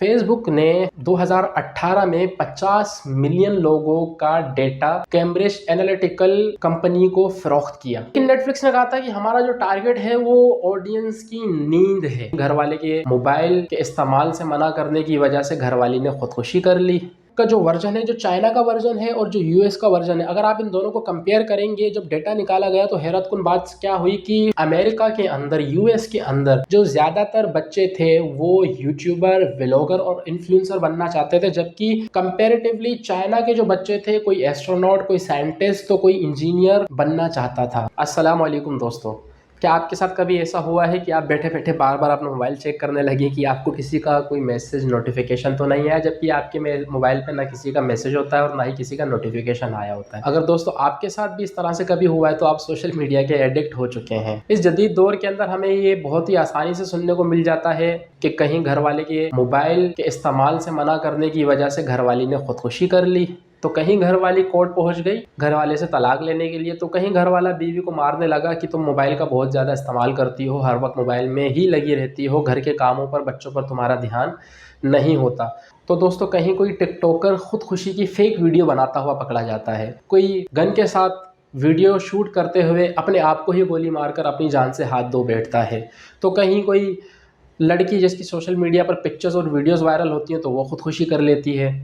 Facebook ने 2018 में 50 million लोगों का डेटा कैम्ब्रिज एनालिटिकल कंपनी को फरोख्त किया। लेकिन नेटफ्लिक्स ने कहा था कि हमारा जो टारगेट है वो ऑडियंस की नींद है। घरवाले के मोबाइल के इस्तेमाल से मना करने की वजह से घरवाली ने खुदकुशी कर ली। का जो वर्जन है, जो चाइना का वर्जन है और जो यूएस का वर्जन है, अगर आप इन दोनों को कंपेयर करेंगे, जब डेटा निकाला गया तो हैरतकुन बात क्या हुई कि अमेरिका के अंदर, यूएस के अंदर जो ज्यादातर बच्चे थे वो यूट्यूबर, व्लॉगर और इन्फ्लुएंसर बनना चाहते थे, जबकि कंपैरेटिवली चाइना के जो बच्चे थे, कोई एस्ट्रोनॉट, कोई साइंटिस्ट तो कोई इंजीनियर बनना चाहता था। अस्सलाम वालेकुम दोस्तों, क्या आपके साथ कभी ऐसा हुआ है कि आप बैठे बैठे बार बार अपना मोबाइल चेक करने लगे कि आपको किसी का कोई मैसेज, नोटिफिकेशन तो नहीं आया, जबकि आपके मोबाइल पे ना किसी का मैसेज होता है और ना ही किसी का नोटिफिकेशन आया होता है। अगर दोस्तों आपके साथ भी इस तरह से कभी हुआ है तो आप सोशल मीडिया के एडिक्ट हो चुके हैं। इस जदीद दौर के अंदर हमें ये बहुत ही आसानी से सुनने को मिल जाता है कि कहीं घरवाले के मोबाइल के इस्तेमाल से मना करने की वजह से घरवाली ने खुदकुशी कर ली, तो कहीं घरवाली कोर्ट पहुंच गई घरवाले से तलाक लेने के लिए, तो कहीं घरवाला बीवी को मारने लगा कि तुम मोबाइल का बहुत ज़्यादा इस्तेमाल करती हो, हर वक्त मोबाइल में ही लगी रहती हो, घर के कामों पर, बच्चों पर तुम्हारा ध्यान नहीं होता। तो दोस्तों कहीं कोई टिकटॉकर खुदकुशी की फेक वीडियो बनाता हुआ पकड़ा जाता है, कोई गन के साथ वीडियो शूट करते हुए अपने आप को ही गोली मारकर अपनी जान से हाथ धो बैठता है, तो कहीं कोई लड़की जिसकी सोशल मीडिया पर पिक्चर्स और वीडियोस वायरल होती हैं तो वो खुदकुशी कर लेती है।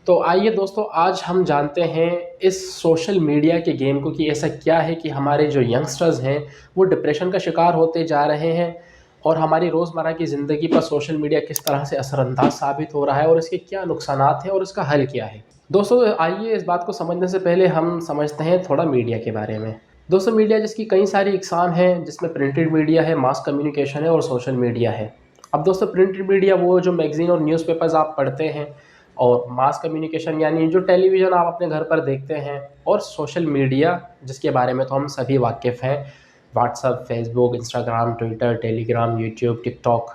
तो आइए दोस्तों, आज हम जानते हैं इस सोशल मीडिया के गेम को कि ऐसा क्या है कि हमारे जो यंगस्टर्स हैं वो डिप्रेशन का शिकार होते जा रहे हैं और हमारी रोज़मर्रा की ज़िंदगी पर सोशल मीडिया किस तरह से असरअंदाज साबित हो रहा है और इसके क्या नुकसानात हैं और इसका हल क्या है। दोस्तों आइए इस बात को समझने से पहले हम समझते हैं थोड़ा मीडिया के बारे में। दोस्तों मीडिया जिसकी कई सारी इकसाम हैं, जिसमें प्रिंटेड मीडिया है, मास कम्युनिकेशन है और सोशल मीडिया है। अब दोस्तों प्रिंटेड मीडिया वो जो मैगज़ीन और न्यूज़पेपर्स आप पढ़ते हैं, और मास कम्युनिकेशन यानी जो टेलीविज़न आप अपने घर पर देखते हैं, और सोशल मीडिया जिसके बारे में तो हम सभी वाकिफ़ हैं, WhatsApp, Facebook, Instagram, Twitter, Telegram, YouTube, TikTok,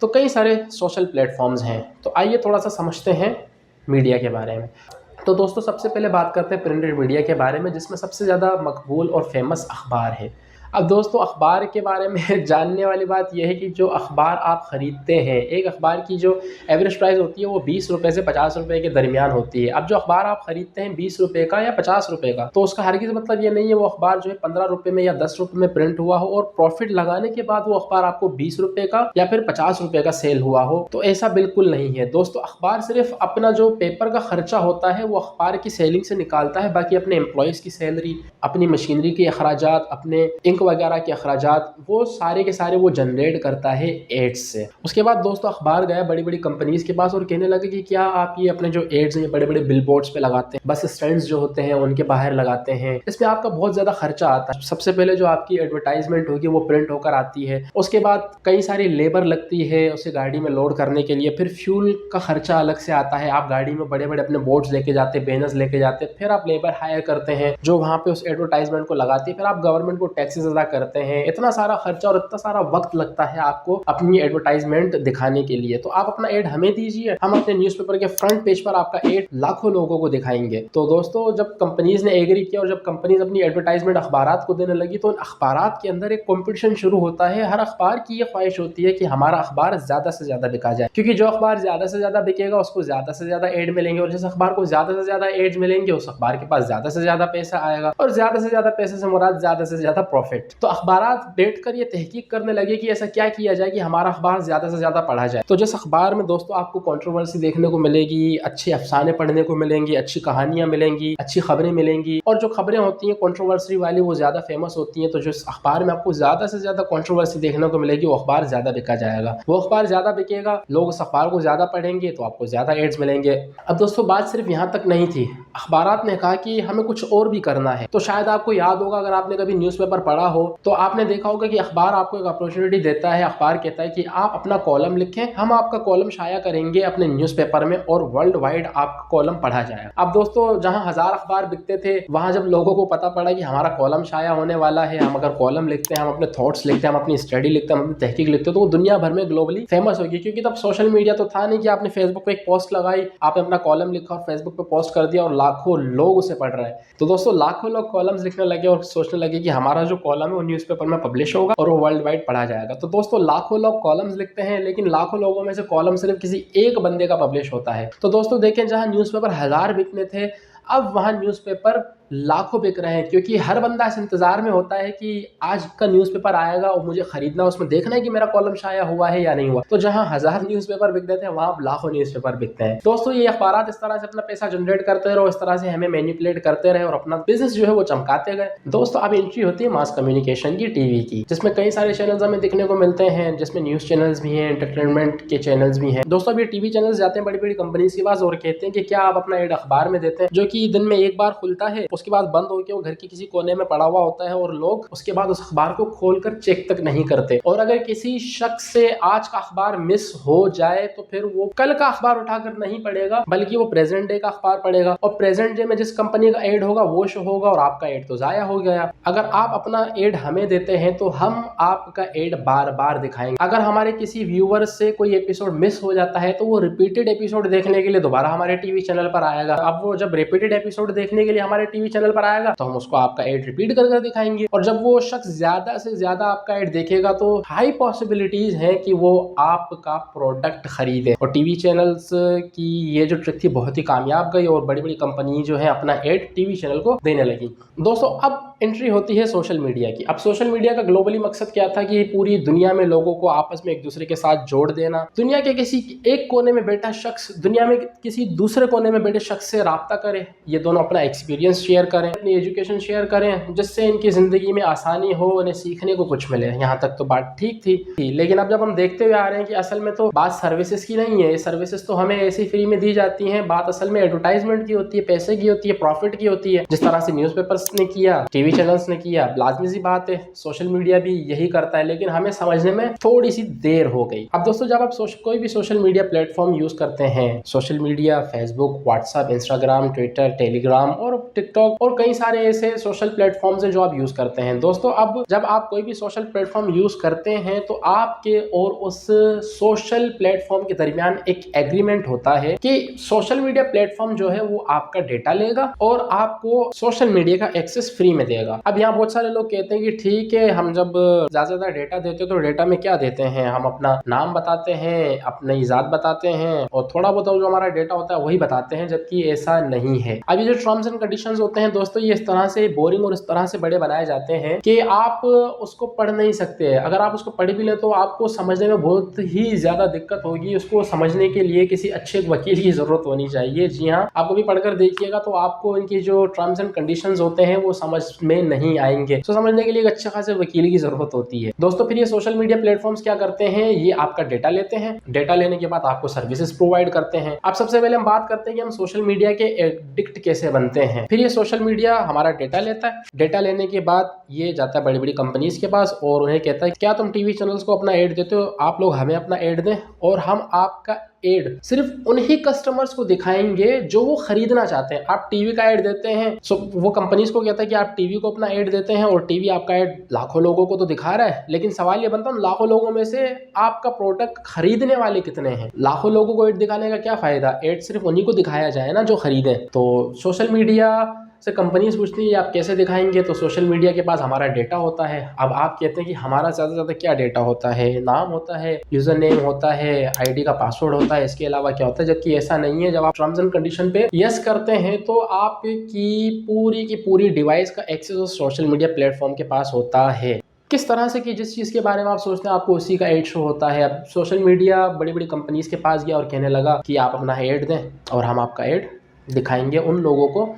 तो कई सारे सोशल प्लेटफॉर्म्स हैं। तो आइए थोड़ा सा समझते हैं मीडिया के बारे में। तो दोस्तों सबसे पहले बात करते हैं प्रिंटेड मीडिया के बारे में, जिसमें सबसे ज़्यादा मकबूल और फेमस अखबार है। अब दोस्तों अखबार के बारे में जानने वाली बात यह है कि जो अखबार आप ख़रीदते हैं, एक अखबार की जो एवरेज प्राइस होती है वो 20 रुपये से 50 रुपये के दरमियान होती है। अब जो अखबार आप ख़रीदते हैं 20 रुपये का या 50 रुपये का, तो उसका हरगिज़ मतलब ये नहीं है वो अखबार जो है 15 रुपये में या 10 रुपये में प्रिंट हुआ हो और प्रॉफिट लगाने के बाद वो अखबार आपको 20 रुपये का या फिर 50 रुपये का सेल हुआ हो। तो ऐसा बिल्कुल नहीं है दोस्तों। अखबार सिर्फ अपना जो पेपर का खर्चा होता है वो अखबार की सेलिंग से निकालता है, बाकी अपने एम्प्लॉयज़ की सैलरी, अपनी मशीनरी के अखराजात, अपने इंक वगैरह के अखराजात, वो सारे के सारे वो जनरेट करता है एड्स से। उसके बाद दोस्तों अखबार गया बड़ी बड़ी कंपनीज के पास और कहने लगे कि क्या आप ये अपने जो एड्स हैं बड़े बड़े बिल बोर्ड्स पे लगाते हैं, बस स्टैंड्स जो होते हैं उनके बाहर लगाते हैं, इसमें आपका बहुत ज़्यादा खर्चा आता है। सबसे पहले जो आपकी एडवर्टाइजमेंट होगी वो प्रिंट होकर आती है, उसके बाद कई सारी लेबर लगती है उसे गाड़ी में लोड करने के लिए, फिर फ्यूल का खर्चा अलग से आता है। आप गाड़ी में बड़े बड़े अपने बोर्ड्स लेके जाते, बैनर्स लेके जाते, फिर आप लेबर हायर करते हैं जो वहाँ पे उस एडवर्टाइजमेंट को लगाती है, फिर आप गवर्नमेंट को टैक्सेस अदा करते हैं। इतना सारा खर्चा और इतना सारा वक्त लगता है आपको अपनी एडवर्टाइजमेंट दिखाने के लिए। तो आप अपना एड हमें दीजिए, हम अपने न्यूज़पेपर के फ्रंट पेज पर आपका एड लाखों लोगों को दिखाएंगे। तो दोस्तों जब कंपनीज ने एग्री किया और जब कंपनीज अपनी एडवर्टाइजमेंट अखबारात को देने लगी तो उन अखबारात के अंदर एक कंपटीशन शुरू होता है। हर अखबार की ये ख्वाहिश होती है कि हमारा अखबार ज्यादा से ज्यादा बिका जाए, क्योंकि जो अखबार ज्यादा से ज्यादा बिकेगा उसको ज्यादा से ज्यादा एड मिलेंगे, और जिस अखबार को ज्यादा से ज्यादा एड्स मिलेंगे उस अखबार के पास ज्यादा से ज्यादा पैसा आएगा, और ज्यादा से ज्यादा पैसे से मुराद ज्यादा से ज्यादा प्रॉफिट। तो अखबारात बैठकर ये तहकीक करने लगे कि ऐसा क्या किया जाए कि हमारा अखबार ज्यादा से ज्यादा पढ़ा जाए। तो जिस अखबार में दोस्तों आपको कंट्रोवर्सी देखने को मिलेगी, अच्छे अफसाने पढ़ने को मिलेंगी, अच्छी कहानियां मिलेंगी, अच्छी खबरें मिलेंगी, और जो खबरें होती हैं कंट्रोवर्सी वाली वो ज्यादा फेमस होती हैं, तो जो अखबार में आपको ज्यादा से ज्यादा कंट्रोवर्सी देखने को मिलेगी वो अखबार ज्यादा बिका जाएगा। वो अखबार ज्यादा बिकेगा, लोग उस अखबार को ज्यादा पढ़ेंगे तो आपको ज्यादा एड्स मिलेंगे। अब दोस्तों बात सिर्फ यहाँ तक नहीं थी, अखबारात ने कहा कि हमें कुछ और भी करना है। तो शायद आपको याद होगा, अगर आपने कभी न्यूज़पेपर पढ़ा हो तो आपने देखा होगा कि अखबार आपको एक अपॉर्चुनिटी देता है। अखबार कहता है कि आप अपना कॉलम लिखें, हम आपका कॉलम शाया करेंगे अपने न्यूज़पेपर में और वर्ल्ड वाइड आपका कॉलम पढ़ा जाएगा। अब दोस्तों जहां 1000 अखबार बिकते थे, वहां जब लोगों को पता पड़ा कि हमारा कॉलम शाया होने वाला है, हम अगर कॉलम लिखते हैं, हम अपने थॉट्स लिखते हैं, हम अपनी स्टडी लिखते हैं, हम अपनी तहकीक लिखते हैं, तो वो दुनिया भर में ग्लोबली फेमस होगी। क्योंकि तब सोशल मीडिया तो था नहीं कि आपने फेसबुक पे एक पोस्ट लगाई, आपने अपना कॉलम लिखा और फेसबुक पे पोस्ट कर दिया और लाखों लोग उसे पढ़ रहे हैं। तो दोस्तों लाखों लोग कॉलम्स लिखने लगे और सोचने लगे कि हमारा जो कॉलम कॉलम है वो न्यूज़पेपर में पब्लिश होगा और वो वर्ल्ड वाइड पढ़ा जाएगा। तो दोस्तों लाखों लोग कॉलम्स लिखते हैं, लेकिन लाखों लोगों में से कॉलम सिर्फ किसी एक बंदे का पब्लिश होता है। तो दोस्तों देखें, जहां न्यूज़पेपर 1000 बिकने थे, अब वहां न्यूज़पेपर लाखों बिक रहे हैं, क्योंकि हर बंदा इस इंतजार में होता है कि आज का न्यूज़पेपर आएगा और मुझे खरीदना, उसमें देखना है कि मेरा कॉलम शाया हुआ है या नहीं हुआ। तो जहां 1000 न्यूज़पेपर बिकते थे, वहां अब लाखों न्यूज़पेपर बिकते हैं। दोस्तों ये अखबार इस तरह से अपना पैसा जनरेट करते रहे, इस तरह से हमें मैनिपुलेट करते रहे और अपना बिजनेस जो है वो चमकाते गए। दोस्तों अब एंट्री होती है मास कम्युनिकेशन की, टीवी की, जिसमें कई सारे चैनल्स हमें दिखने को मिलते हैं, जिसमें न्यूज़ चैनल्स भी हैं, एंटरटेनमेंट के चैनल्स भी हैं। दोस्तों अब ये टीवी चैनल्स जाते हैं बड़ी बड़ी कंपनीज के पास और कहते हैं कि क्या आप अपना एड अखबार में देते हैं, जो कि दिन में एक बार खुलता है, उसके बाद बंद होकर घर के किसी कोने में पड़ा हुआ होता है और लोग उसके बाद उस अखबार को खोलकर चेक तक नहीं करते। और अगर किसी शख्स से आज का अखबार मिस हो जाए तो फिर वो कल का अखबार उठाकर नहीं पढ़ेगा, बल्कि वो प्रेजेंट डे का अखबार पढ़ेगा, और प्रेजेंट डे में जिस कंपनी का एड होगा वो शो होगा और आपका एड तो जाया हो गया। अगर आप अपना एड हमें देते हैं तो हम आपका एड बार बार दिखाएंगे। अगर हमारे किसी व्यूअर से कोई एपिसोड मिस हो जाता है तो वो रिपीटेड एपिसोड देखने के लिए दोबारा हमारे टीवी चैनल पर आएगा। अब वो जब रिपीटेड एपिसोड देखने के लिए हमारे टीवी चैनल पर आएगा तो हम उसको आपका एड रिपीट कर दिखाएंगे, और जब वो शख्स ज्यादा से ज्यादा आपका एड देखेगा तो हाई पॉसिबिलिटीज है कि वो आपका प्रोडक्ट खरीदे। और टीवी चैनल्स की ये जो ट्रिक थी बहुत ही कामयाब गई और बड़ी बड़ी कंपनी जो है अपना एड टीवी चैनल को देने लगी। दोस्तों अब एंट्री होती है सोशल मीडिया की। अब सोशल मीडिया का ग्लोबली मकसद क्या था कि पूरी दुनिया में लोगों को आपस में एक दूसरे के साथ जोड़ देना। दुनिया के किसी एक कोने में बैठा शख्स दुनिया में किसी दूसरे कोने में बैठे शख्स से राब्ता करे, ये दोनों अपना एक्सपीरियंस शेयर करें, अपनी एजुकेशन शेयर करें, जिससे इनकी जिंदगी में आसानी हो, उन्हें सीखने को कुछ मिले। यहाँ तक तो बात ठीक थी, लेकिन अब जब हम देखते हुए आ रहे हैं कि असल में तो बात सर्विसेज की नहीं है, ये सर्विसेज तो हमें ऐसे फ्री में दी जाती हैं, बात असल में एडवर्टाइजमेंट की होती है, पैसे की होती है, प्रॉफिट की होती है। जिस तरह से न्यूज़पेपर्स ने किया, टीवी चैनल्स ने किया, लाजमी सी बात है सोशल मीडिया भी यही करता है, लेकिन हमें समझने में थोड़ी सी देर हो गई। अब दोस्तों जब आप कोई भी सोशल मीडिया प्लेटफॉर्म यूज करते हैं, social media Facebook, WhatsApp, Instagram, Twitter, Telegram और टिकटॉक और कई सारे ऐसे सोशल प्लेटफॉर्म्स हैं जो आप यूज करते हैं। दोस्तों अब जब आप कोई भी सोशल प्लेटफॉर्म यूज करते हैं तो आपके और उस सोशल प्लेटफॉर्म के दरमियान एक एग्रीमेंट होता है कि सोशल मीडिया प्लेटफॉर्म जो है वो आपका डेटा लेगा और आपको सोशल मीडिया का एक्सेस फ्री में देगा। अब यहाँ बहुत सारे लोग कहते हैं कि ठीक है, हम जब ज्यादा डेटा देते हैं तो डेटा में क्या देते हैं, हम अपना नाम बताते हैं, अपनी ज़ात बताते हैं और थोड़ा बहुत जो हमारा डेटा होता है वही बताते हैं, जबकि ऐसा नहीं है। अब ये जो टर्म्स एंड कंडीशंस होते हैं दोस्तों, ये इस तरह से बोरिंग और इस तरह से बड़े बनाए जाते हैं कि आप उसको पढ़ नहीं सकते। अगर आप उसको पढ़ भी लें तो आपको समझने में बहुत ही ज्यादा दिक्कत होगी। उसको समझने के लिए किसी अच्छे वकील की जरूरत होनी चाहिए। जी हाँ, आप कभी पढ़कर देखिएगा तो आपको इनकी जो टर्म्स एंड कंडीशंस होते हैं वो समझ में नहीं आएंगे। तो समझने के लिए एक अच्छे खासे वकील की जरूरत होती है। दोस्तों फिर ये सोशल मीडिया प्लेटफॉर्म्स क्या करते हैं, ये आपका डेटा लेते हैं, डेटा लेने के बाद आपको सर्विसेज प्रोवाइड करते हैं। अब सबसे पहले हम बात करते हैं कि हम सोशल मीडिया के एडिक्ट कैसे बनते हैं। फिर ये सोशल मीडिया हमारा डेटा लेता है, डेटा लेने के बाद ये जाता है बड़ी बड़ी कंपनीज के पास और उन्हें कहता है क्या तुम टीवी चैनल्स को अपना एड देते हो, आप लोग हमें अपना एड दें और हम आपका एड सिर्फ उन्हीं कस्टमर्स को दिखाएंगे जो वो खरीदना चाहते हैं। आप टीवी का एड देते हैं, वो कंपनीज को कहता है कि आप टीवी को अपना एड देते हैं और टीवी आपका एड लाखों लोगों को तो दिखा रहा है, लेकिन सवाल ये बनता है लाखों लोगों में से आपका प्रोडक्ट खरीदने वाले कितने हैं। लाखों लोगों को एड दिखाने का क्या फायदा, एड सिर्फ उन्हीं को दिखाया जाए ना जो खरीदें। तो सोशल मीडिया से कंपनीज पूछती है आप कैसे दिखाएंगे, तो सोशल मीडिया के पास हमारा डेटा होता है। अब आप कहते हैं कि हमारा ज़्यादा से ज़्यादा क्या डेटा होता है, नाम होता है, यूज़र नेम होता है, आईडी का पासवर्ड होता है, इसके अलावा क्या होता है, जबकि ऐसा नहीं है। जब आप टर्म्स एंड कंडीशन पे यस करते हैं तो आपकी पूरी डिवाइस का एक्सेस उस सोशल मीडिया प्लेटफॉर्म के पास होता है। किस तरह से कि जिस चीज़ के बारे में आप सोचते हैं आपको उसी का एड शो होता है। अब सोशल मीडिया बड़ी बड़ी कंपनीज के पास गया और कहने लगा कि आप अपना एड दें और हम आपका एड दिखाएंगे उन लोगों को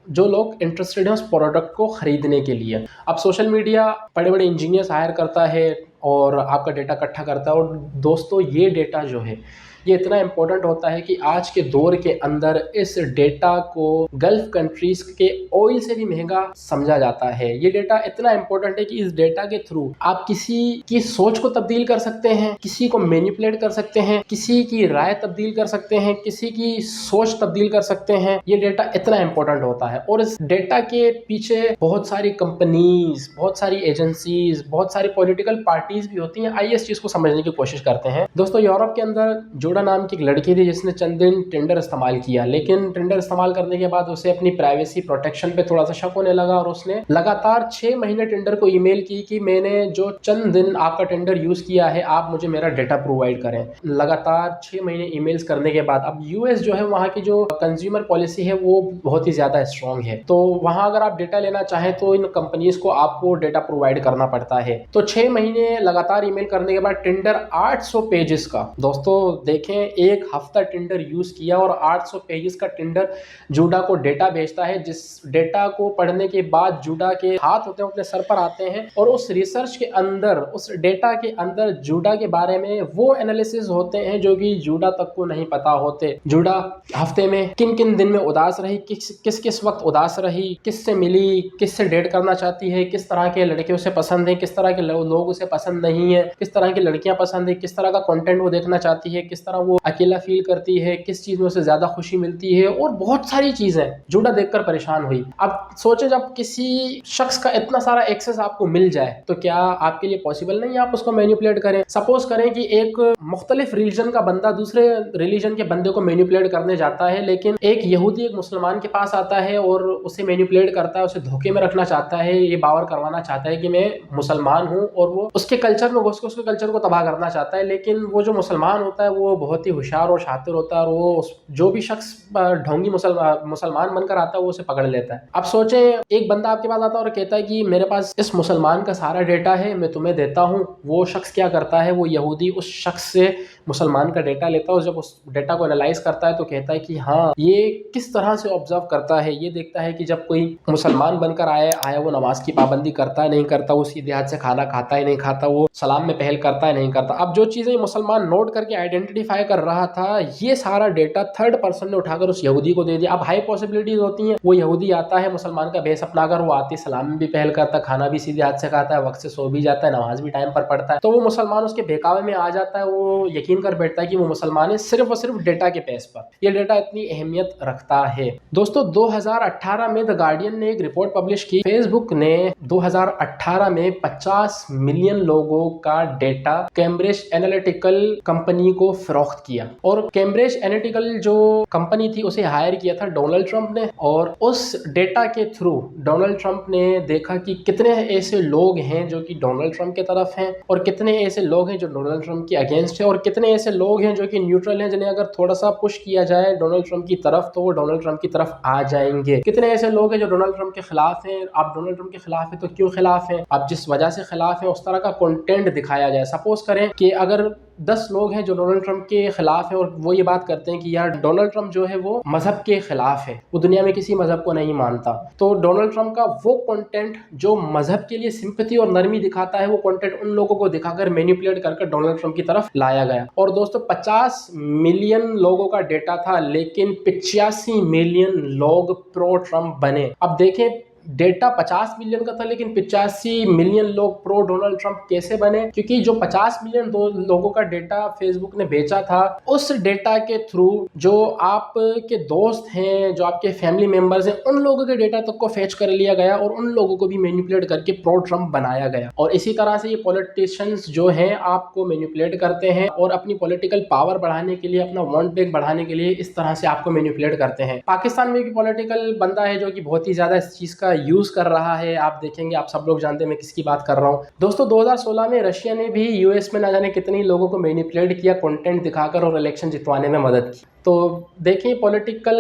जो लोग इंटरेस्टेड हैं उस प्रोडक्ट को खरीदने के लिए। अब सोशल मीडिया बड़े बड़े इंजीनियर्स हायर करता है और आपका डेटा इकट्ठा करता है। और दोस्तों ये डेटा जो है ये इतना इम्पोर्टेंट होता है कि आज के दौर के अंदर इस डेटा को गल्फ कंट्रीज के ऑयल से भी महंगा समझा जाता है। ये डेटा इतना इम्पोर्टेंट है कि इस डेटा के थ्रू आप किसी की सोच को तब्दील कर सकते हैं, किसी को मैनिपुलेट कर सकते हैं, किसी की राय तब्दील कर सकते हैं, किसी की सोच तब्दील कर सकते हैं। ये डेटा इतना इम्पोर्टेंट होता है और इस डेटा के पीछे बहुत सारी कंपनीज, बहुत सारी एजेंसीज, बहुत सारी पॉलिटिकल पार्टीज भी होती हैं। आइए इस चीज को समझने की कोशिश करते हैं। दोस्तों यूरोप के अंदर जो जूडा नाम की एक लड़की थी जिसने चंद दिन टिंडर इस्तेमाल किया, लेकिन टिंडर इस्तेमाल करने के बाद उसे अपनी प्राइवेसी प्रोटेक्शन पे थोड़ा सा शक होने लगा और उसने लगातार 6 महीने टिंडर को ईमेल की कि मैंने जो चंद दिन आपका टिंडर यूज किया है आप मुझे मेरा डेटा प्रोवाइड करें। लगातार 6 महीने ईमेल्स करने के बाद अब यूएस जो है वहाँ की जो कंज्यूमर पॉलिसी है वो बहुत ही ज्यादा स्ट्रॉन्ग है, तो वहाँ अगर आप डेटा लेना चाहें तो इन कंपनीज को आपको डेटा प्रोवाइड करना पड़ता है। तो 6 महीने लगातार ईमेल करने के बाद टिंडर 800 पेजेस का, दोस्तों देखें एक हफ्ता टिंडर यूज किया और 800 पेजेस का टिंडर जूडा को डेटा भेजता है, जिस डेटा को पढ़ने के बाद जूडा के हाथ होते हैं अपने सर पर आते हैं और उस रिसर्च के अंदर उस डेटा के अंदर जूडा के बारे में वो एनालिसिस होते हैं जो कि जूडा तक को नहीं पता होते। जूडा हफ्ते में किन किन दिन में उदास रही, किस किस वक्त उदास रही, किससे मिली, किससे डेट करना चाहती है, किस तरह के लड़के उसे पसंद है, किस तरह के लोग उसे पसंद नहीं है, किस तरह की लड़कियां पसंद है, किस तरह का कंटेंट वो देखना चाहती है, किस तरह वो अकेला फील करती है, किस चीज में उसे ज्यादा खुशी मिलती है और बहुत सारी चीजें। जूडा देखकर परेशान हुई। अब सोचे जब किसी शख्स का इतना सारा एक्सेस आपको मिल जाए तो क्या आपके लिए पॉसिबल नहीं आप उसको मैनिपुलेट करें। सपोज करें कि एक मुख्तलिफ रिलीजन का बंदा दूसरे रिलीजन के बंदे को मैनिपुलेट करने जाता है, लेकिन एक यहूदी एक मुसलमान के पास आता है और उसे मैनिपुलेट करता है, उसे धोखे में रखना चाहता है, ये बावर करवाना चाहता है कि मैं मुसलमान हूँ और वो उसके कल्चर में घुस के उसके कल्चर को तबाह करना चाहता है। लेकिन वो जो मुसलमान होता है वो बहुत ही होशियार और शातिर होता है और वो जो भी शख्स ढोंगी मुसलमान बनकर आता है वो उसे पकड़ लेता है। अब सोचें एक बंदा आपके पास आता है और कहता है कि मेरे पास इस मुसलमान का सारा डेटा है, मैं तुम्हें देता हूँ। वो शख्स क्या करता है, वो यहूदी उस शख्स से मुसलमान का डेटा लेता है और जब उस डेटा को एनालाइज करता है तो कहता है कि हाँ ये किस तरह से ऑब्जर्व करता है, ये देखता है कि जब कोई मुसलमान बनकर आया वो नमाज की पाबंदी करता है नहीं करता, वो सीधे हाथ से खाना खाता है नहीं खाता, वो सलाम में पहल करता है नहीं करता। अब जो चीजें मुसलमान नोट करके आइडेंटिफाई कर रहा था ये सारा डेटा थर्ड पर्सन ने उठाकर उस यहूदी को दे दिया। अब हाई पॉसिबिलिटीज होती हैं, वो यहूदी आता है मुसलमान का भेष अपनाकर, वो आती सलाम में भी पहल करता, खाना भी सीधे हाथ से खाता है, वक्त से सो भी जाता है, नमाज भी टाइम पर पढ़ता है, तो वो मुसलमान उसके बहकावे में आ जाता है, वो यकीन कर बैठता है कि वो मुसलमान है सिर्फ और सिर्फ डेटा के बेस पर। ये डेटा इतनी अहमियत रखता है। दोस्तों 2018 में द गार्डियन ने एक रिपोर्ट पब्लिश की, फेसबुक ने 2018 में 50 मिलियन लोगों का डेटा कैम्ब्रिज एनालिटिकल कंपनी को फरोख्त किया और कैम्ब्रिज एनालिटिकल जो कंपनी थी उसे हायर किया था डोनाल्ड ट्रंप ने, और उस डेटा के थ्रू डोनाल्ड ट्रंप ने देखा कि कितने ऐसे लोग हैं जो कि डोनाल्ड ट्रंप की तरफ हैं और कितने ऐसे लोग हैं जो डोनाल्ड ट्रंप के अगेंस्ट है और कितने ऐसे लोग हैं जो कि न्यूट्रल हैं, जिन्हें अगर थोड़ा सा पुश किया जाए डोनाल्ड ट्रंप की तरफ तो वो डोनाल्ड ट्रंप की तरफ आ जाएंगे। कितने ऐसे लोग हैं जो डोनाल्ड ट्रंप के खिलाफ हैं। आप डोनाल्ड ट्रंप के खिलाफ है तो क्यों खिलाफ हैं, आप जिस वजह से खिलाफ है उस तरह का कंटेंट दिखाया जाए। सपोज करें कि अगर 10 लोग हैं जो डोनाल्ड ट्रंप के खिलाफ है और वो ये बात करते हैं कि यार डोनाल्ड ट्रंप जो है वो मजहब के खिलाफ है, वो दुनिया में किसी मजहब को नहीं मानता, तो डोनाल्ड ट्रंप का वो कंटेंट जो मजहब के लिए सिंपैथी और नरमी दिखाता है वो कंटेंट उन लोगों को दिखाकर मैनिपुलेट करके डोनाल्ड ट्रंप की तरफ लाया गया। और दोस्तों 50 मिलियन लोगों का डेटा था लेकिन 85 मिलियन लोग प्रो ट्रंप बने। अब देखें डेटा 50 मिलियन का था लेकिन 85 मिलियन लोग प्रो डोनाल्ड ट्रंप कैसे बने, क्योंकि जो 50 मिलियन लोगों का डेटा फेसबुक ने बेचा था उस डेटा के थ्रू जो आपके दोस्त हैं, जो आपके फैमिली मेंबर्स हैं, उन लोगों के डेटा तक को फैच कर लिया गया और उन लोगों को भी मैनिपुलेट करके प्रो ट्रंप बनाया गया। और इसी तरह से ये पॉलिटिशियंस जो हैं आपको मैनिपुलेट करते हैं और अपनी पॉलिटिकल पावर बढ़ाने के लिए, अपना वोट बैंक बढ़ाने के लिए इस तरह से आपको मैनिपुलेट करते हैं। पाकिस्तान में भी पॉलिटिकल बंदा है जो कि बहुत ही ज्यादा इस चीज का यूज कर रहा है। आप देखेंगे, आप सब लोग जानते हैं मैं किसकी बात कर रहा हूं। दोस्तों 2016 में रशिया ने भी यूएस में ना जाने कितने लोगों को मैनिपुलेट किया कंटेंट दिखाकर और इलेक्शन जितवाने में मदद की। तो देखिए पॉलिटिकल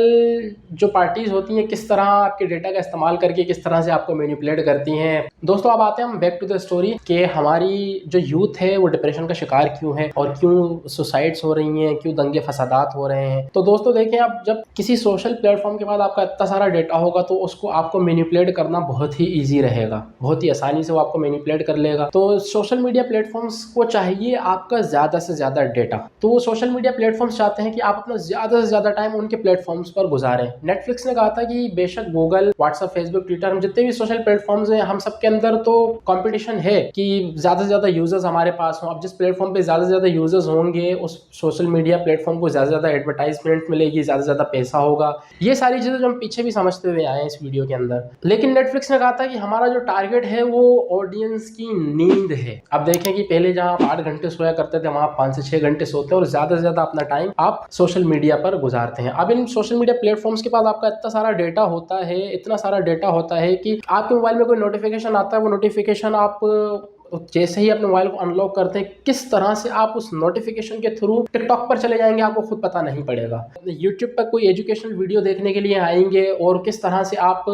जो पार्टीज होती हैं किस तरह आपके डेटा का इस्तेमाल करके किस तरह से आपको मैनिपुलेट करती हैं। दोस्तों अब आते हैं हम बैक टू द स्टोरी कि हमारी जो यूथ है वो डिप्रेशन का शिकार क्यों है और क्यों सुसाइड्स हो रही हैं, क्यों दंगे फसादात हो रहे हैं। तो दोस्तों देखिए, आप जब किसी सोशल प्लेटफॉर्म के बाद आपका इतना सारा डेटा होगा तो उसको आपको मैनिपुलेट करना बहुत ही ईजी रहेगा, बहुत ही आसानी से वो आपको मैनिपुलेट कर लेगा। तो सोशल मीडिया प्लेटफॉर्म्स को चाहिए आपका ज़्यादा से ज़्यादा डेटा। तो वो सोशल मीडिया प्लेटफॉर्म्स चाहते हैं कि आप अपना ज़्यादा से ज़्यादा टाइम उनके प्लेटफॉर्म्स पर गुजारें। नेटफ्लिक्स ने कहा था कि बेशक गूगल, व्हाट्सएप, फेसबुक, ट्विटर, हम जितने भी सोशल प्लेटफॉर्म्स हैं, हम सब के अंदर तो कंपटीशन है कि ज़्यादा से ज़्यादा यूजर्स हमारे पास हों। अब जिस प्लेटफॉर्म पे ज़्यादा से ज़्यादा यूजर्स होंगे, उस सोशल मीडिया प्लेटफॉर्म को ज़्यादा से ज़्यादा एडवर्टाइजमेंट मिलेगी, ज़्यादा से ज़्यादा पैसा होगा। ये सारी चीज़ें जो हम पीछे भी समझते हुए आए हैं इस वीडियो के अंदर। लेकिन नेटफ्लिक्स ने कहा था कि हमारा जो टारगेट है वो ऑडियंस की नींद है। अब देखें कि पहले जहां आप 8 घंटे सोया करते थे, वहां 5 से 6 घंटे सोते हैं और ज़्यादा से ज़्यादा अपना टाइम आप सोशल मीडिया पर गुजारते हैं। अब इन सोशल मीडिया प्लेटफॉर्म्स के पास आपका इतना सारा डेटा होता है, इतना सारा डेटा होता है कि आपके मोबाइल में कोई नोटिफिकेशन आता है, वो नोटिफिकेशन आप जैसे ही अपने मोबाइल को अनलॉक करते हैं, किस तरह से आप उस नोटिफिकेशन के थ्रू टिकटॉक पर चले जाएंगे आपको खुद पता नहीं पड़ेगा। यूट्यूब पर कोई एजुकेशनल वीडियो देखने के लिए आएंगे और किस तरह से आप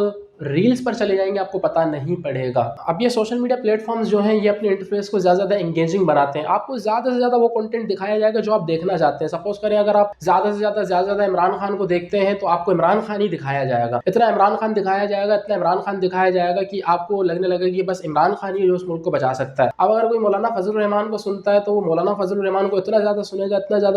रील्स पर चले जाएंगे आपको पता नहीं पड़ेगा। अब ये सोशल मीडिया प्लेटफॉर्म्स जो हैं ये अपने इंटरफेस को ज़्यादा ज़्यादा एंगेजिंग बनाते हैं। आपको ज़्यादा से ज़्यादा वो कंटेंट दिखाया जाएगा जो आप देखना चाहते हैं। सपोज करें अगर आप ज़्यादा से ज़्यादा इमरान खान को देखते हैं तो आपको इमरान खान ही दिखाया जाएगा। इतना इमरान खान दिखाया जाएगा, इतना इमरान खान दिखाया जाएगा कि आपको लगने लगेगा कि बस इमरान खान ही जो उस मुल्क को बचा सकता है। अब अगर कोई मौलाना फजलुर रहमान को सुनता है तो वो मौलाना फजलुर रहमान को इतना ज़्यादा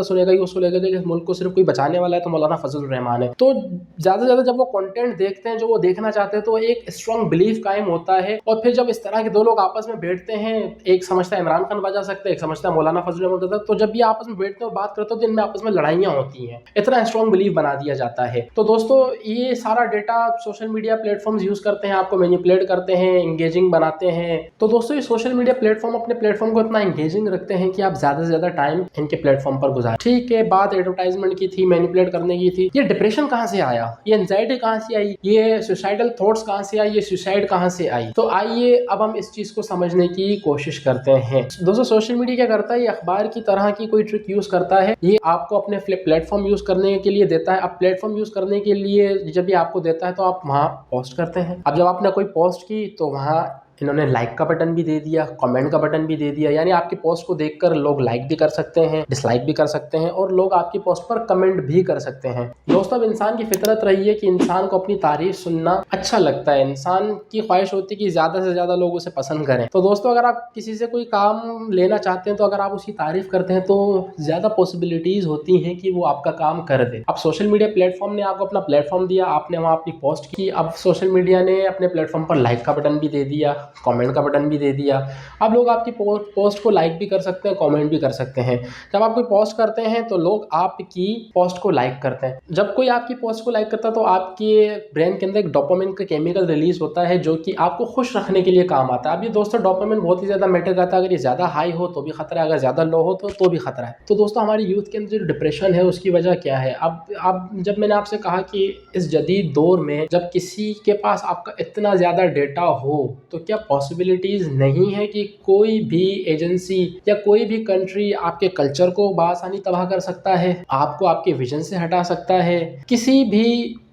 सुनेगा कि उसको लगेगा कि इस मुल्क को सिर्फ कोई बचाने वाला है तो मौलाना फजलुर रहमान है। तो ज़्यादा से ज़्यादा जब वो कंटेंट देखते हैं जो वो देखना चाहते हैं तो एक स्ट्रॉन्ग बिलीफ कायम होता है। और फिर जब इस तरह के दो लोग आपस में बैठते हैं, एक समझता है इमरान खान बचा सकते हैं, एक समझता है मौलाना फजलुर रहमान बचा सकता है, तो जब भी आपस में बैठते हैं और बात करते हैं तो इनमें आपस में लड़ाइयाँ होती हैं। इतना स्ट्रॉन्ग बिलीफ बना दिया जाता है। तो दोस्तों ये सारा data social media platforms use करते हैं, आपको मैनिपुलेट करते हैं, एंगेजिंग बनाते हैं। तो दोस्तों ये सोशल मीडिया प्लेटफॉर्म अपने प्लेटफॉर्म को इतना एंगेजिंग रखते हैं कि आप ज्यादा से ज्यादा टाइम इनके प्लेटफॉर्म पर गुजारें। ठीक है, बात एडवर्टाइजमेंट की थी, मैनिपुलेट करने की थी। ये डिप्रेशन कहाँ से आया, ये एंजाइटी कहाँ से आई, ये सुसाइडल थॉट्स कहाँ से आई, ये सुसाइड कहाँ से आई? तो आइए अब हम इस चीज को समझने की कोशिश करते हैं। दोस्तों सोशल मीडिया क्या करता है, ये अखबार की तरह की कोई ट्रिक यूज करता है। ये आपको अपने प्लेटफॉर्म यूज करने के लिए देता है। अब प्लेटफॉर्म यूज करने के लिए जब भी आपको देता है तो आप वहां पोस्ट करते हैं। अब जब आपने कोई पोस्ट की तो वहां इन्होंने लाइक का बटन भी दे दिया, कमेंट का बटन भी दे दिया। यानी आपकी पोस्ट को देखकर लोग लाइक भी कर सकते हैं, डिसलाइक भी कर सकते हैं और लोग आपकी पोस्ट पर कमेंट भी कर सकते हैं। दोस्तों अब इंसान की फितरत रही है कि इंसान को अपनी तारीफ सुनना अच्छा लगता है। इंसान की ख्वाहिश होती है कि ज्यादा से ज्यादा लोग उसे पसंद करें। तो दोस्तों अगर आप किसी से कोई काम लेना चाहते हैं तो अगर आप उसकी तारीफ करते हैं तो ज्यादा पॉसिबिलिटीज होती हैं कि वो आपका काम कर दे। अब सोशल मीडिया प्लेटफॉर्म ने आपको अपना प्लेटफॉर्म दिया, आपने वहाँ अपनी पोस्ट की। अब सोशल मीडिया ने अपने प्लेटफॉर्म पर लाइक का बटन भी दे दिया, कमेंट का बटन भी दे दिया। अब लोग आपकी पोस्ट को लाइक भी कर सकते हैं, कमेंट भी कर सकते हैं। जब आप कोई पोस्ट करते हैं तो लोग आपकी पोस्ट को लाइक करते हैं। जब कोई आपकी पोस्ट को लाइक करता है तो आपके ब्रेन के अंदर एक डोपामिन का केमिकल रिलीज होता है जो कि आपको खुश रखने के लिए काम आता है। अब ये दोस्तों डोपामिन बहुत ही ज्यादा मैटर करता है। अगर ये ज्यादा हाई हो तो भी खतरा है, अगर ज्यादा लो हो तो भी खतरा है। तो दोस्तों हमारी यूथ के अंदर जो डिप्रेशन है उसकी वजह क्या है? अब जब मैंने आपसे कहा कि इस जदीद दौर में जब किसी के पास आपका इतना ज्यादा डेटा हो तो क्या पॉसिबिलिटीज नहीं है कि कोई भी एजेंसी या कोई भी कंट्री आपके कल्चर को बासानी तबाह कर सकता है, आपको आपके विजन से हटा सकता है। किसी भी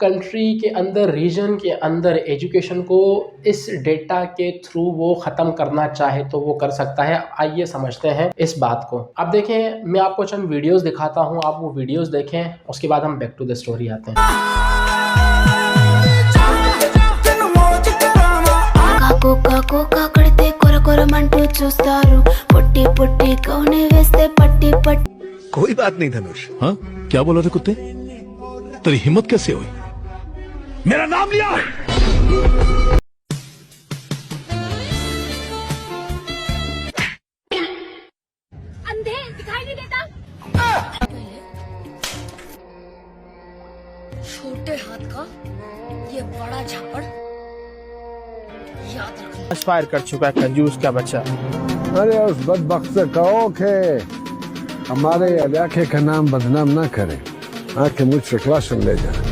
कंट्री के अंदर, रीजन के अंदर एजुकेशन को इस डेटा के थ्रू वो खत्म करना चाहे तो वो कर सकता है। आइए समझते हैं इस बात को। अब देखें, मैं आपको चंद वीडियोस दिखाता हूं, आप वो वीडियोस देखें, उसके बाद हम बैक टू द स्टोरी आते हैं। కోకా కడితే కొరకొరమంటూ చూస్తారు పొట్టి పొట్టి కౌనే వేస్తే పట్టి పట్టి कोई बात नहीं धनुष। हाँ क्या बोला था कुत्ते, तेरी हिम्मत कैसे हुई मेरा नाम लिया? अंधे दिखाई नहीं देता, छोटे हाथ का ये बड़ा झापड़ याद रखना। फायर कर चुका है कंजूस का बच्चा। अरे उस बदबख्त से कहो कि हमारे इलाके का नाम बदनाम ना करे, आके मुझसे क्लास ले जाए।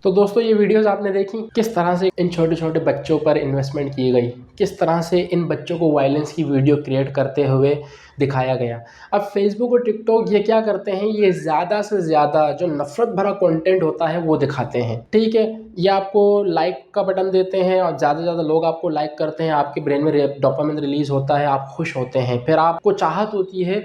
तो दोस्तों ये वीडियोस आपने देखी किस तरह से इन छोटे छोटे बच्चों पर इन्वेस्टमेंट की गई, किस तरह से इन बच्चों को वायलेंस की वीडियो क्रिएट करते हुए दिखाया गया। अब फेसबुक और टिकटॉक ये क्या करते हैं, ये ज़्यादा से ज़्यादा जो नफरत भरा कंटेंट होता है वो दिखाते हैं। ठीक है, ये आपको लाइक का बटन देते हैं और ज़्यादा से ज़्यादा लोग आपको लाइक करते हैं, आपके ब्रेन में डोपामिन रिलीज होता है, आप खुश होते हैं। फिर आपको चाहत होती है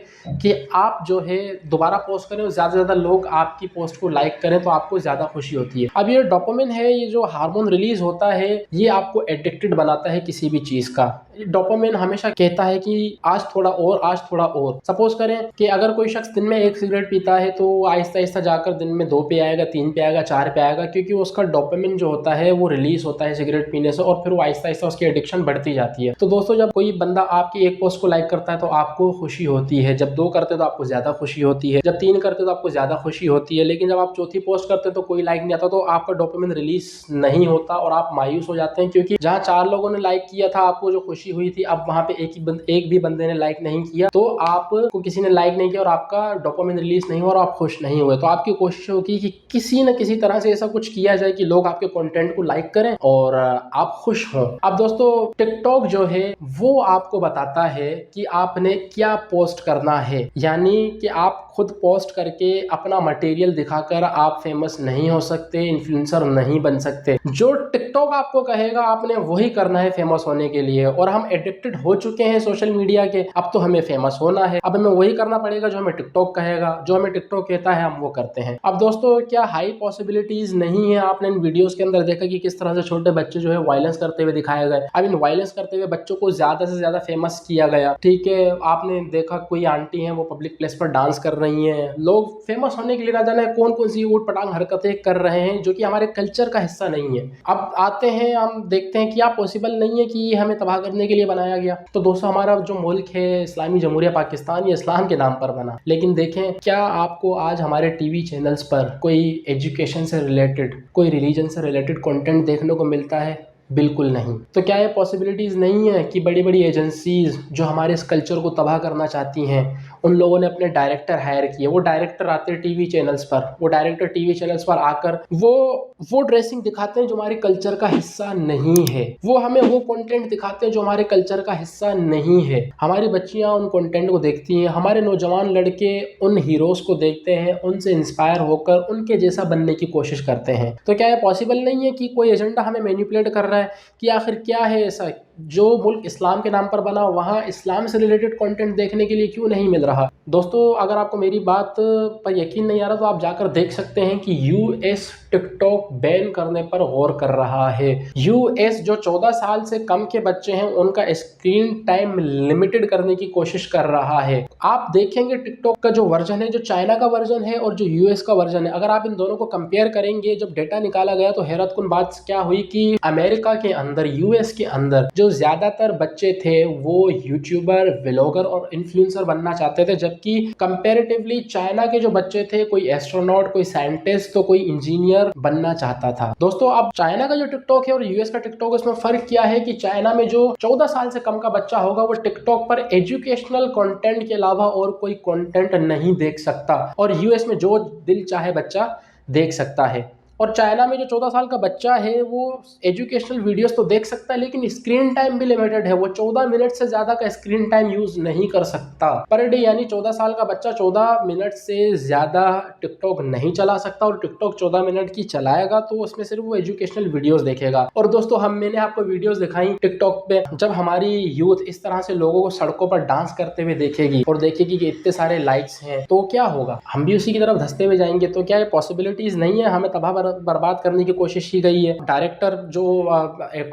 कि आप जो है दोबारा पोस्ट करें और ज़्यादा से ज़्यादा लोग आपकी पोस्ट को लाइक करें, तो आपको ज़्यादा खुशी होती है। अब ये डोपामिन है, ये जो हार्मोन रिलीज होता है, ये आपको एडिक्टेड बनाता है किसी भी चीज़ का। डोपामिन हमेशा कहता है कि आज थोड़ा और, आज थोड़ा और। सपोज करें कि अगर कोई शख्स दिन में 1 सिगरेट पीता है तो आहिस्ता आहिस्ता जाकर दिन में 2 पे आएगा, 3 पे आएगा, 4 पे आएगा, क्योंकि उसका डोपामिन जो होता है वो रिलीज होता है सिगरेट पीने से, और फिर वो आहिस्ता आहिस्ता उसकी एडिक्शन बढ़ती जाती है। तो दोस्तों, जब कोई बंदा आपकी एक पोस्ट को लाइक करता है तो आपको खुशी होती है, जब 2 करते तो आपको ज़्यादा खुशी होती है, जब 3 करते तो आपको ज़्यादा खुशी होती है, लेकिन जब आप चौथी पोस्ट करते तो कोई लाइक नहीं आता, तो आपका डोपामिन रिलीज नहीं होता और आप मायूस हो जाते हैं, क्योंकि जहाँ 4 लोगों ने लाइक किया था, आपको जो खुशी हुई थी, अब वहाँ पे एक भी बंदे ने लाइक नहीं किया, तो आपको किसी ने लाइक नहीं किया और आपका डोपामिन रिलीज नहीं हुआ और आप खुश नहीं हुए। तो आपकी कोशिश होगी कि किसी न किसी तरह से ऐसा कुछ किया जाए कि लोग आपके कंटेंट को लाइक करें और आप खुश हों। अब दोस्तों, टिकटॉक जो है वो आपको बताता है कि आपने क्या पोस्ट करना है, यानी कि आप खुद पोस्ट करके अपना मटेरियल दिखाकर आप फेमस नहीं हो सकते, इन्फ्लुएंसर नहीं बन सकते। जो टिकटॉक आपको कहेगा आपने वही करना है फेमस होने के लिए, और हम एडिक्टेड हो चुके हैं सोशल मीडिया के। अब तो हमें फेमस होना है, अब हमें वही करना पड़ेगा जो हमें टिकटॉक कहेगा, जो हमें टिकटॉक कहता है हम वो करते हैं। अब दोस्तों, क्या हाई पॉसिबिलिटीज नहीं है? आपने इन वीडियोस के अंदर देखा कि किस तरह से छोटे बच्चे जो है वायलेंस करते हुए दिखाए गए। अब इन वायलेंस करते हुए बच्चों को ज्यादा से ज्यादा फेमस किया गया, ठीक है। आपने देखा कोई आंटी है वो पब्लिक प्लेस पर डांस कर रही है, लोग फेमस होने के लिए ना जाने कौन कौन सी ऊट पटांग हरकतें कर रहे हैं जो कि हमारे कल्चर का हिस्सा नहीं है। अब आते हैं, हम देखते हैं कि क्या पॉसिबल नहीं है कि हमें तबाह करने के लिए बनाया गया। तो दोस्तों, हमारा जो मुल्क है इस्लामी जमहूरिया पाकिस्तान, ये इस्लाम के नाम पर बना, लेकिन देखें क्या आपको आज हमारे टीवी चैनल्स पर कोई एजुकेशन से रिलेटेड, कोई रिलीजन से रिलेटेड कंटेंट देखने को मिलता है? बिल्कुल नहीं। तो क्या ये पॉसिबिलिटीज़ नहीं है कि बड़ी बड़ी एजेंसीज जो हमारे इस कल्चर को तबाह करना चाहती हैं, उन लोगों ने अपने डायरेक्टर हायर किए, वो डायरेक्टर आते हैं टीवी चैनल्स पर, वो डायरेक्टर टीवी चैनल्स पर आकर वो ड्रेसिंग दिखाते हैं जो हमारे कल्चर का हिस्सा नहीं है, वो हमें वो कंटेंट दिखाते हैं जो हमारे कल्चर का हिस्सा नहीं है। हमारी बच्चियां उन कंटेंट को देखती हैं, हमारे नौजवान लड़के उन हीरोज़ को देखते हैं, उनसे इंस्पायर होकर उनके जैसा बनने की कोशिश करते हैं। तो क्या ये पॉसिबल नहीं है कि कोई एजेंडा हमें मैनिपुलेट कर रहा है कि आखिर क्या है ऐसा? जो मुल्क इस्लाम के नाम पर बना, वहाँ इस्लाम से रिलेटेड कंटेंट देखने के लिए क्यों नहीं मिल रहा? दोस्तों, अगर आपको मेरी बात पर यकीन नहीं आ रहा तो आप जाकर देख सकते हैं कि यूएस टिकटॉक बैन करने पर गौर कर रहा है। यूएस जो 14 साल से कम के बच्चे हैं उनका स्क्रीन टाइम लिमिटेड करने की कोशिश कर रहा है। आप देखेंगे टिकटॉक का जो वर्जन है, जो चाइना का वर्जन है और जो यूएस का वर्जन है, अगर आप इन दोनों को कंपेयर करेंगे, जब डेटा निकाला गया तो हैरतकुन बात क्या हुई कि अमेरिका के अंदर, यूएस के अंदर जो ज्यादातर बच्चे थे वो यूट्यूबर, व्लॉगर और इन्फ्लुएंसर बनना चाहते थे, जबकि कंपैरेटिवली चाइना के जो बच्चे थे, कोई एस्ट्रोनॉट, कोई साइंटिस्ट, तो कोई इंजीनियर बनना चाहता था। दोस्तों, अब चाइना का जो टिकटॉक है और यूएस का टिकटॉक, इसमें फर्क क्या है कि चाइना में जो 14 साल से कम का बच्चा होगा वो टिकटॉक पर एजुकेशनल कंटेंट के अलावा और कोई कंटेंट नहीं देख सकता, और यूएस में जो दिल चाहे बच्चा देख सकता है। और चाइना में जो 14 साल का बच्चा है वो एजुकेशनल वीडियोस तो देख सकता है, लेकिन स्क्रीन टाइम भी लिमिटेड है। वो 14 मिनट से ज़्यादा का स्क्रीन टाइम यूज़ नहीं कर सकता पर डे, यानी 14 साल का बच्चा 14 मिनट से ज़्यादा टिकटॉक नहीं चला सकता, और टिकटॉक 14 मिनट की चलाएगा तो उसमें सिर्फ वो एजुकेशनल वीडियोस देखेगा। और दोस्तों, मैंने आपको वीडियोस दिखाई टिकटॉक पे, जब हमारी यूथ इस तरह से लोगों को सड़कों पर डांस करते हुए देखेगी और देखेगी कि इतने सारे लाइक्स हैं, तो क्या होगा? हम भी उसी की तरफ धंसते हुए जाएंगे। तो क्या ये पॉसिबिलिटीज़ नहीं है? हमें तबाह बर्बाद करने की कोशिश की गई है। डायरेक्टर जो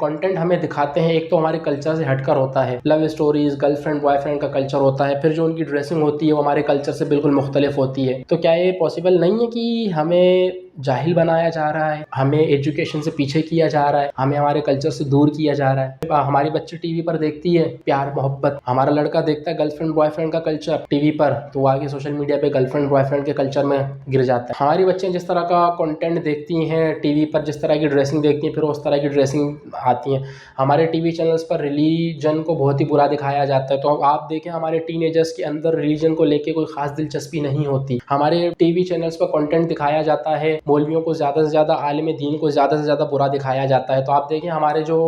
कंटेंट हमें दिखाते हैं, एक तो हमारे कल्चर से हटकर होता है, लव स्टोरीज, गर्लफ्रेंड बॉयफ्रेंड का कल्चर होता है, फिर जो उनकी ड्रेसिंग होती है वो हमारे कल्चर से बिल्कुल मुख्तलिफ होती है। तो क्या ये पॉसिबल नहीं है कि हमें जाहिल बनाया जा रहा है, हमें एजुकेशन से पीछे किया जा रहा है, हमें हमारे कल्चर से दूर किया जा रहा है? हमारी बच्ची टीवी पर देखती है प्यार मोहब्बत, हमारा लड़का देखता है गर्लफ्रेंड बॉयफ्रेंड का कल्चर टीवी पर, तो आगे सोशल मीडिया पे गर्लफ्रेंड बॉयफ्रेंड के कल्चर में गिर जाता है। हमारी बच्चियां जिस तरह का कंटेंट देखती हैं टीवी पर, जिस तरह की ड्रेसिंग देखती हैं, फिर उस तरह की ड्रेसिंग आती हैं। हमारे टीवी चैनल्स पर रिलीजन को बहुत ही बुरा दिखाया जाता है, तो आप देखें हमारे टीनेजर्स के अंदर रिलीजन को लेके कोई खास दिलचस्पी नहीं होती। हमारे टीवी चैनल्स पर कंटेंट दिखाया जाता है मौलवियों को ज़्यादा से ज़्यादा, आलिम दीन को ज़्यादा से ज़्यादा बुरा दिखाया जाता है। तो आप देखें हमारे जो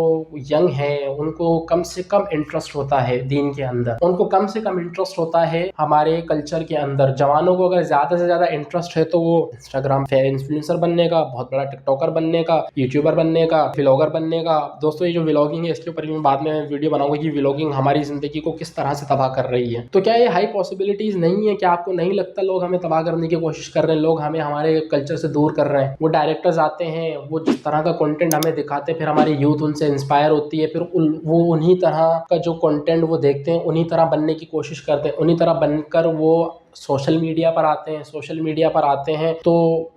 यंग हैं उनको कम से कम इंटरेस्ट होता है दीन के अंदर, उनको कम से कम इंटरेस्ट होता है हमारे कल्चर के अंदर। जवानों को अगर ज़्यादा से ज़्यादा इंटरेस्ट है तो वो इंस्टाग्राम इन्फ्लुएंसर बनने का, बहुत बड़ा टिकटॉकर बनने का, यूट्यूबर बनने का, व्लॉगर बनने का। दोस्तों ये जो व्लॉगिंग है इसके ऊपर मैं बाद में वीडियो बनाऊंगा कि व्लॉगिंग हमारी ज़िंदगी को किस तरह से तबाह कर रही है। तो क्या ये हाई पॉसिबिलिटीज़ नहीं है? क्या आपको नहीं लगता लोग हमें तबाह करने की कोशिश कर रहे हैं, लोग हमें हमारे कल्चर से दूर कर रहे हैं? वो डायरेक्टर्स आते हैं, वो जिस तरह का कंटेंट हमें दिखाते हैं, फिर हमारी यूथ उनसे इंस्पायर होती है, फिर वो उन्हीं तरह का जो कंटेंट वो देखते हैं उन्हीं तरह बनने की कोशिश करते हैं, उन्हीं तरह बनकर वो सोशल मीडिया पर आते हैं। सोशल मीडिया पर आते हैं तो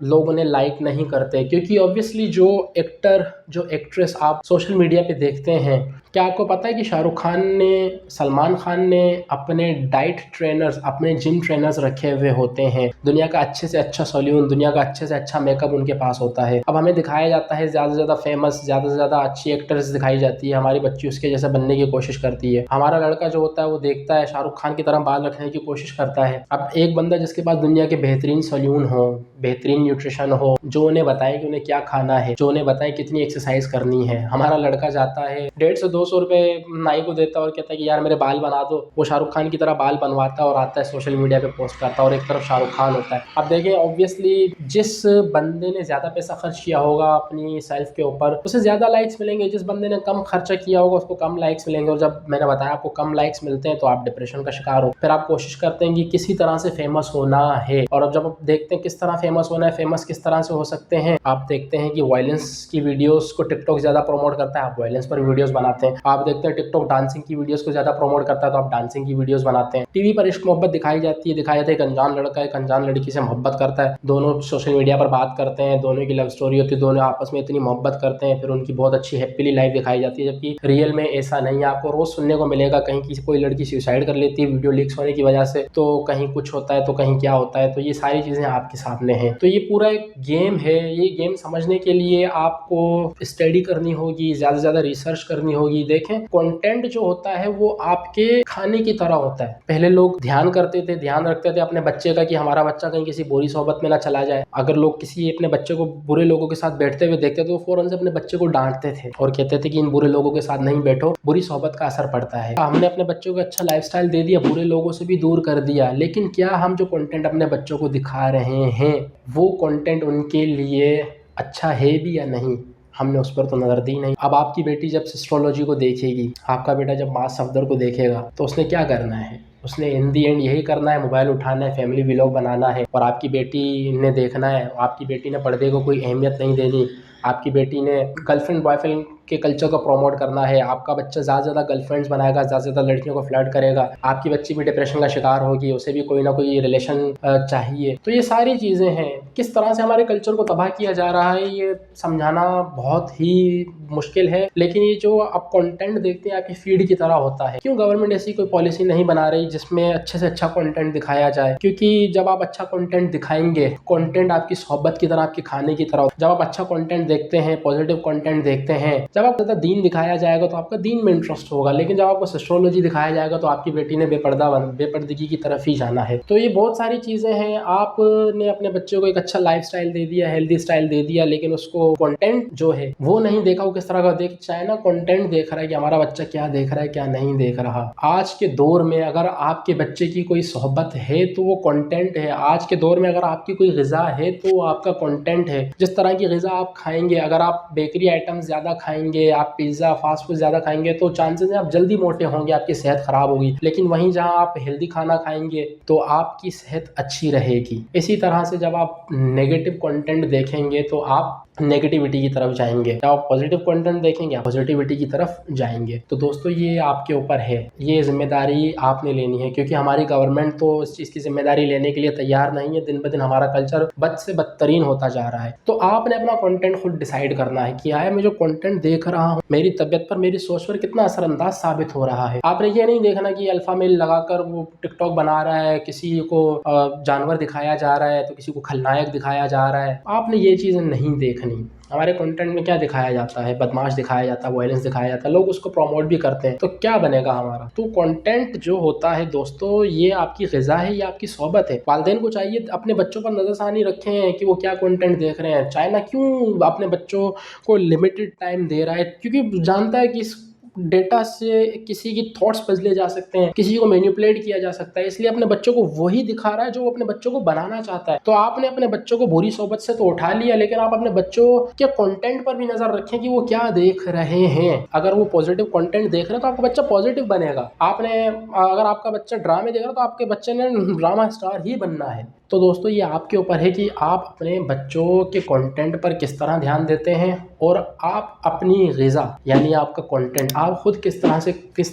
लोग उन्हें लाइक नहीं करते, क्योंकि ऑब्वियसली जो एक्टर, जो एक्ट्रेस आप सोशल मीडिया पे देखते हैं, क्या आपको पता है कि शाहरुख खान ने, सलमान खान ने अपने डाइट ट्रेनर्स, अपने जिम ट्रेनर्स रखे हुए होते हैं। दुनिया का अच्छे से अच्छा सैलून, दुनिया का अच्छे से अच्छा मेकअप उनके पास होता है। अब हमें दिखाया जाता है ज़्यादा से ज़्यादा फेमस, ज़्यादा से ज़्यादा अच्छी एक्ट्रेस दिखाई जाती है, हमारी बच्ची उसके जैसे बनने की कोशिश करती है। हमारा लड़का जो होता है वो देखता है शाहरुख खान की तरह बाल रखने की कोशिश करता है। अब एक बंदा जिसके पास दुनिया के बेहतरीन सैलून हो, बेहतरीन न्यूट्रिशन हो, जो उन्हें बताए कि उन्हें क्या खाना है, जो उन्हें बताए कितनी एक्सरसाइज करनी है, हमारा लड़का जाता है 150-200 रुपए नाई को देता है और कहता है कि यार मेरे बाल बना दो। वो शाहरुख खान की तरह बाल बनवाता है और आता है सोशल मीडिया पे पोस्ट करता है, और एक तरफ शाहरुख खान होता है। अब देखिए ऑब्वियसली जिस बंदे ने ज़्यादा पैसा खर्च किया होगा अपनी सेल्फ के ऊपर, उसे ज़्यादा लाइक्स मिलेंगे। जिस बंदे ने कम खर्चा किया होगा उसको कम लाइक्स मिलेंगे। और जब मैंने बताया आपको कम लाइक्स मिलते हैं तो आप डिप्रेशन का शिकार हो, फिर आप कोशिश करते हैं कि किसी तरह से फेमस होना है। और अब जब आप देखते हैं किस तरह फेमस होना है, फेमस किस तरह से हो सकते हैं, आप देखते हैं कि वायलेंस की वीडियोस को टिकटॉक ज़्यादा प्रमोट करता है, आप वायलेंस पर वीडियोस बनाते हैं। आप देखते हैं टिकटॉक डांसिंग की वीडियोस को ज़्यादा प्रमोट करता है तो आप डांसिंग की वीडियोस बनाते हैं। टीवी पर इश्क मोहब्बत दिखाई जाती है, दिखाया जाता है एक अनजान लड़का एक अनजान लड़की से मोहब्बत करता है, दोनों सोशल मीडिया पर बात करते हैं, दोनों की लव स्टोरी होती है, दोनों आपस में इतनी मोहब्बत करते हैं, फिर उनकी बहुत अच्छी हैप्पीली लाइफ दिखाई जाती है। जबकि रियल में ऐसा नहीं है। आपको रोज़ सुनने को मिलेगा कहीं किसी कोई लड़की सुसाइड कर लेती है वीडियो लीक्स होने की वजह से, तो कहीं कुछ होता है तो कहीं क्या होता है। तो ये सारी चीज़ें आपके सामने हैं। तो ये पूरा एक गेम है। ये गेम समझने के लिए आपको स्टडी करनी होगी, ज़्यादा से ज़्यादा रिसर्च करनी होगी। देखें कंटेंट जो होता है वो आपके खाने की तरह होता है। पहले लोग ध्यान करते थे, ध्यान रखते थे अपने बच्चे का कि हमारा बच्चा कहीं किसी बुरी सोहबत में ना चला जाए। अगर लोग किसी अपने बच्चे को बुरे लोगों के साथ बैठते हुए देखते तो वो फौरन से अपने बच्चे को डांटते थे और कहते थे कि इन बुरे लोगों के साथ नहीं बैठो, बुरी सोहबत का असर पड़ता है। हमने अपने बच्चों को अच्छा लाइफस्टाइल दे दिया, बुरे लोगों से भी दूर कर दिया, लेकिन क्या हम जो कंटेंट अपने बच्चों को दिखा रहे हैं वो कंटेंट उनके लिए अच्छा है भी या नहीं, हमने उस पर तो नज़र दी नहीं। अब आपकी बेटी जब एस्ट्रोलॉजी को देखेगी, आपका बेटा जब मास सफदर को देखेगा, तो उसने क्या करना है? उसने इन दी एंड यही करना है, मोबाइल उठाना है, फैमिली व्लॉग बनाना है। और आपकी बेटी ने देखना है, आपकी बेटी ने पर्दे को कोई अहमियत नहीं देनी, आपकी बेटी ने गर्लफ्रेंड बॉयफ्रेंड के कल्चर को प्रमोट करना है। आपका बच्चा ज़्यादा से ज़्यादा गर्लफ्रेंड्स बनाएगा, ज़्यादा से ज़्यादा लड़कियों को फ्लर्ट करेगा, आपकी बच्ची भी डिप्रेशन का शिकार होगी, उसे भी कोई ना कोई रिलेशन चाहिए। तो ये सारी चीज़ें हैं। किस तरह से हमारे कल्चर को तबाह किया जा रहा है ये समझाना बहुत ही मुश्किल है। लेकिन ये जो आप कंटेंट देखते हैं आपकी फीड की तरह होता है। क्यों गवर्नमेंट ऐसी कोई पॉलिसी नहीं बना रही जिसमें अच्छे से अच्छा कंटेंट दिखाया जाए? क्योंकि जब आप अच्छा कंटेंट दिखाएंगे, कंटेंट आपकी सोहबत की तरह, आपके खाने की तरह, जब आप अच्छा कंटेंट देखते हैं, पॉजिटिव कंटेंट देखते हैं, जब आपको ज़्यादा दीन दिखाया जाएगा तो आपका दीन में इंटरेस्ट होगा। लेकिन जब आपको एस्ट्रोलॉजी दिखाया जाएगा तो आपकी बेटी ने बेपर्दगी की तरफ ही जाना है। तो ये बहुत सारी चीज़ें हैं। आपने अपने बच्चों को एक अच्छा लाइफस्टाइल दे दिया, हेल्दी स्टाइल दे दिया, लेकिन उसको कंटेंट जो है वो नहीं देखा। वो किस तरह का देख चाइना कंटेंट देख रहा है कि हमारा बच्चा क्या देख रहा है, क्या नहीं देख रहा। आज के दौर में अगर आपके बच्चे की कोई सोहबत है तो वो कंटेंट है। आज के दौर में अगर आपकी कोई ग़िज़ा है तो वो आपका कंटेंट है। जिस तरह की ग़िज़ा आप खाएंगे, अगर आप बेकरी आइटम्स ज़्यादा खाएंगे, आप पिज़्ज़ा फास्ट फूड ज़्यादा खाएंगे तो चांसेस हैं आप जल्दी मोटे होंगे, आपकी सेहत ख़राब होगी। लेकिन वहीं जहाँ आप हेल्दी खाना खाएंगे तो आपकी सेहत अच्छी रहेगी। इसी तरह से जब आप नेगेटिव कंटेंट देखेंगे तो आप नेगेटिविटी की तरफ जाएंगे, जब आप पॉजिटिव कंटेंट देखेंगे आप पॉजिटिविटी की तरफ जाएंगे। तो दोस्तों ये आपके ऊपर है, ये जिम्मेदारी आपने लेनी है, क्योंकि हमारी गवर्नमेंट तो इस चीज़ की जिम्मेदारी लेने के लिए तैयार नहीं है। दिन ब दिन हमारा कल्चर बद से बदतरीन होता जा रहा है। तो आपने अपना कंटेंट खुद डिसाइड करना है कि आया मैं जो कंटेंट देख रहा हूँ मेरी तबीयत पर, मेरी सोच पर कितना असरअंदाज साबित हो रहा है। आपने ये नहीं देखना कि अल्फा मेल लगाकर वो टिकटॉक बना रहा है, किसी को जानवर दिखाया जा रहा है तो किसी को खलनायक दिखाया जा रहा है। आपने ये चीज़ें नहीं देखनी नहीं। हमारे कंटेंट में क्या दिखाया जाता है, बदमाश दिखाया जाता है, वायलेंस दिखाया जाता है, लोग उसको प्रमोट भी करते हैं, तो क्या बनेगा हमारा। तो कंटेंट जो होता है दोस्तों, ये आपकी ग़िज़ा है, ये आपकी सोबत है। वालिदैन को चाहिए अपने बच्चों पर नज़रसानी रखें कि वो क्या कंटेंट देख रहे हैं। चाइना क्यों अपने बच्चों को लिमिटेड टाइम दे रहा है, क्योंकि जानता है कि इस डेटा से किसी की थॉट्स बदले जा सकते हैं, किसी को मैनिपुलेट किया जा सकता है, इसलिए अपने बच्चों को वही दिखा रहा है जो वो अपने बच्चों को बनाना चाहता है। तो आपने अपने बच्चों को बुरी सोबत से तो उठा लिया, लेकिन आप अपने बच्चों के कंटेंट पर भी नजर रखें कि वो क्या देख रहे हैं। अगर वो पॉजिटिव कंटेंट देख रहे हैं तो आपका बच्चा पॉजिटिव बनेगा। अगर आपका बच्चा ड्रामे देख रहा है तो आपके बच्चे ने ड्रामा स्टार ही बनना है। तो दोस्तों ये आपके ऊपर है कि आप अपने बच्चों के कंटेंट पर किस तरह ध्यान देते हैं, और आप अपनी ग़िज़ा यानी आपका कंटेंट, आप खुद किस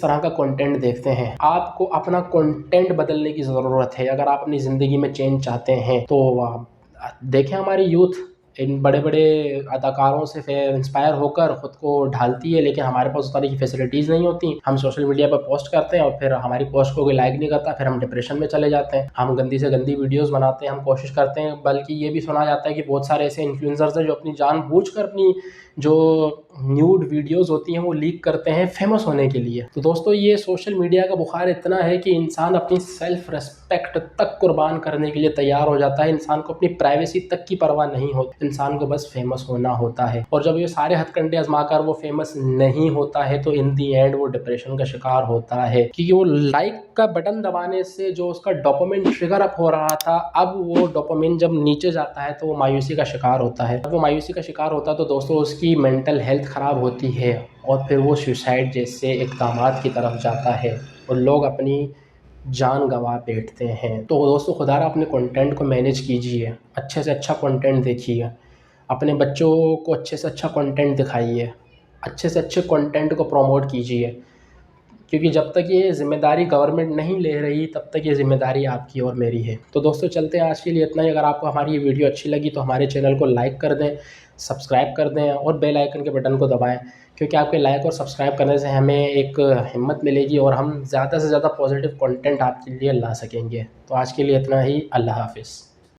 तरह का कंटेंट देखते हैं। आपको अपना कंटेंट बदलने की ज़रूरत है अगर आप अपनी ज़िंदगी में चेंज चाहते हैं। तो देखें हमारी यूथ इन बड़े बड़े अदाकारों से इंस्पायर होकर ख़ुद को ढालती है, लेकिन हमारे पास उस तरह की फैसिलिटीज़ नहीं होती। हम सोशल मीडिया पर पोस्ट करते हैं और फिर हमारी पोस्ट को कोई लाइक नहीं करता, फिर हम डिप्रेशन में चले जाते हैं। हम गंदी से गंदी वीडियोस बनाते हैं, हम कोशिश करते हैं, बल्कि ये भी सुना जाता है कि बहुत सारे ऐसे इन्फ्लुएंसर्स हैं जो अपनी जानबूझकर अपनी जो न्यूड वीडियोस होती हैं वो लीक करते हैं फेमस होने के लिए। तो दोस्तों ये सोशल मीडिया का बुखार इतना है कि इंसान अपनी सेल्फ रेस्पेक्ट तक कुर्बान करने के लिए तैयार हो जाता है। इंसान को अपनी प्राइवेसी तक की परवाह नहीं होती, इंसान को बस फेमस होना होता है। और जब ये सारे हथकंडे आजमाकर वो फेमस नहीं होता है तो इन दी एंड वो डिप्रेशन का शिकार होता है, क्योंकि वो लाइक का बटन दबाने से जो उसका डोपामिन ट्रिगर अप हो रहा था, अब वो डोपामिन जब नीचे जाता है तो वो मायूसी का शिकार होता है। जब वो मायूसी का शिकार होता है तो दोस्तों उसकी मेंटल हेल्थ ख़राब होती है और फिर वो सुसाइड जैसे इक़दामात की तरफ जाता है और लोग अपनी जान गंवा बैठते हैं। तो दोस्तों खुदारा अपने कंटेंट को मैनेज कीजिए, अच्छे से अच्छा कंटेंट देखिए, अपने बच्चों को अच्छे से अच्छा कंटेंट दिखाइए, अच्छे से अच्छे कंटेंट को प्रमोट कीजिए, क्योंकि जब तक ये ज़िम्मेदारी गवर्नमेंट नहीं ले रही तब तक ये ज़िम्मेदारी आपकी और मेरी है। तो दोस्तों चलते हैं, आज के लिए इतना ही। अगर आपको हमारी ये वीडियो अच्छी लगी तो हमारे चैनल को लाइक कर दें, सब्सक्राइब कर दें और बेल आइकन के बटन को दबाएं, क्योंकि आपके लाइक और सब्सक्राइब करने से हमें एक हिम्मत मिलेगी और हम ज़्यादा से ज़्यादा पॉजिटिव कंटेंट आपके लिए ला सकेंगे। तो आज के लिए इतना ही। अल्लाह हाफ़िज़।